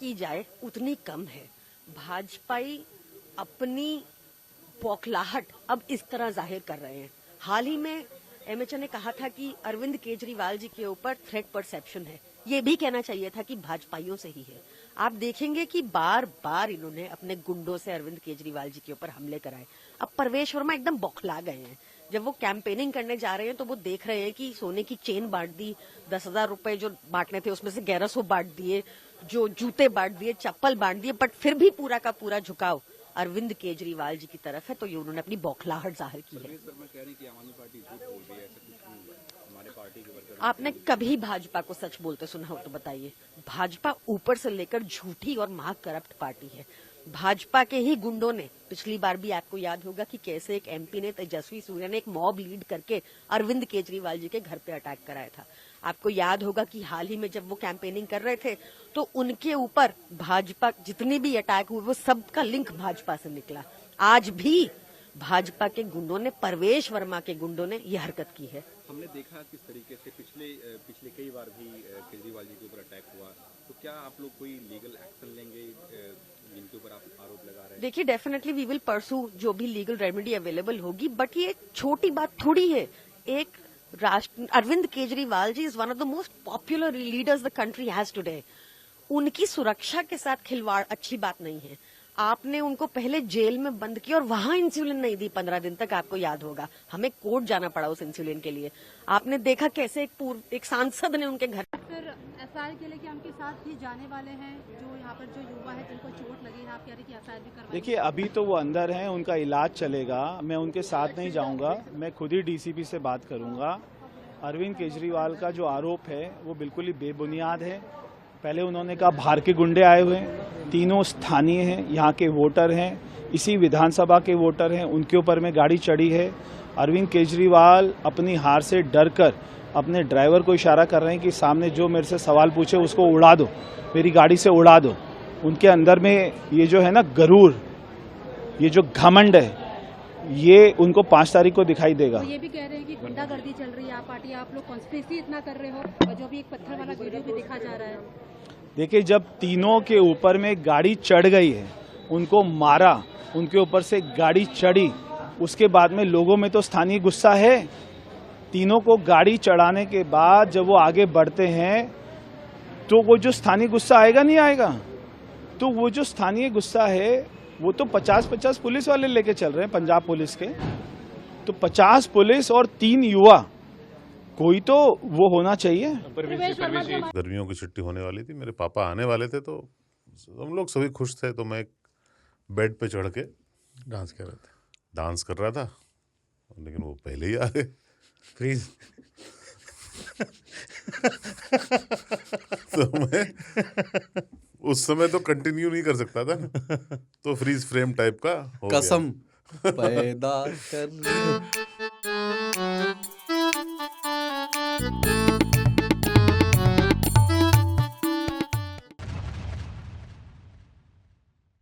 की जाए उतनी कम है। भाजपाई अपनी बौखलाहट अब इस तरह जाहिर कर रहे हैं। हाल ही में एमएचए ने कहा था कि अरविंद केजरीवाल जी के ऊपर थ्रेट परसेप्शन है। ये भी कहना चाहिए था कि भाजपाइयों से ही है। आप देखेंगे कि बार बार इन्होंने अपने गुंडों से अरविंद केजरीवाल जी के ऊपर हमले कराए। अब परवेश वर्मा एकदम बौखला गए हैं। जब वो कैंपेनिंग करने जा रहे हैं तो वो देख रहे हैं कि सोने की चेन बांट दी, 10,000 रुपए जो बांटने थे उसमें से 1100 बांट दिए, जो जूते बांट दिए, चप्पल बांट दिए, बट फिर भी पूरा का पूरा झुकाव अरविंद केजरीवाल जी की तरफ है। तो ये उन्होंने अपनी बौखलाहट जाहिर की है। आपने कभी भाजपा को सच बोलते सुना हो तो बताइए। भाजपा ऊपर से लेकर झूठी और महा करप्ट पार्टी है। भाजपा के ही गुंडों ने पिछली बार भी आपको याद होगा कि कैसे एक एमपी ने, तेजस्वी सूर्या ने एक मॉब लीड करके अरविंद केजरीवाल जी के घर पे अटैक कराया था। आपको याद होगा कि हाल ही में जब वो कैंपेनिंग कर रहे थे तो उनके ऊपर भाजपा जितने भी अटैक हुए वो सबका लिंक भाजपा से निकला। आज भी भाजपा के गुंडों ने, परवेश वर्मा के गुंडों ने यह हरकत की है। हमने देखा किस तरीके से पिछले कई बार भी केजरीवाल जी के ऊपर अटैक हुआ, तो क्या आप लोग कोई लीगल एक्शन लेंगे जिनके ऊपर आप आरोप लगा रहे हैं? देखिए, डेफिनेटली वी विल परसू जो भी लीगल रेमेडी अवेलेबल होगी, बट ये छोटी बात थोड़ी है। एक Arvind Kejriwal ji is one of the most popular leaders the country has today. उनकी सुरक्षा के साथ खिलवाड़ अच्छी बात नहीं है। आपने उनको पहले जेल में बंद किया और वहां इंसुलिन नहीं दी 15 दिन तक, आपको याद होगा। हमें कोर्ट जाना पड़ा उस इंसुलिन के लिए। आपने देखा कैसे एक सांसद ने उनके घर फिर एफआईआर के लिए कि उनके साथ भी जाने वाले हैं जो यहाँ पर जो युवा है जिनको चोट लगी है, आप कह रहे कि एफआईआर भी करवाएंगे? देखिए, अभी तो वो अंदर हैं, उनका इलाज चलेगा। मैं उनके साथ नहीं जाऊंगा, मैं खुद ही डीसीपी से बात करूंगा। अरविंद केजरीवाल का जो आरोप है वो बिल्कुल ही बेबुनियाद है। पहले उन्होंने कहा बाहर के गुंडे आए हुए हैं, तीनों स्थानीय हैं, यहाँ के वोटर हैं, इसी विधानसभा के वोटर हैं, उनके ऊपर में गाड़ी चढ़ी है। अरविंद केजरीवाल अपनी हार से डरकर अपने ड्राइवर को इशारा कर रहे हैं कि सामने जो मेरे से सवाल पूछे उसको उड़ा दो, मेरी गाड़ी से उड़ा दो। उनके अंदर में ये जो है ना गरूर, ये जो घमंड है, ये उनको 5 तारीख को दिखाई देगा। तो ये भी कह रहे हैं कि गुंडागर्दी चल रही है आप पार्टी, आप लोग कॉन्स्पिरेसी इतना कर रहे हो, और जो भी एक पत्थर वाला वीडियो भी दिखा जा रहा है। देखिए, जब तीनों के ऊपर में गाड़ी चढ़ गई है, उनको मारा, उनके ऊपर से गाड़ी चढ़ी, उसके बाद में लोगों में तो स्थानीय गुस्सा है। तीनों को गाड़ी चढ़ाने के बाद जब वो आगे बढ़ते हैं तो वो जो स्थानीय गुस्सा आएगा नहीं आएगा, तो वो जो स्थानीय गुस्सा है वो तो 50-50 पुलिस वाले लेके चल रहे हैं, पंजाब पुलिस के। तो 50 पुलिस और 3 युवा, कोई तो वो होना चाहिए। गर्मियों की छुट्टी होने वाली थी, मेरे पापा आने वाले थे, तो हम लोग सभी खुश थे। तो मैं एक बेड पे चढ़ के डांस कर रहा था, लेकिन वो पहले ही आ गए। प्लीज तो मैं उस समय तो कंटिन्यू नहीं कर सकता था ना, तो फ्रीज फ्रेम टाइप का हो कसम गया। पैदा कर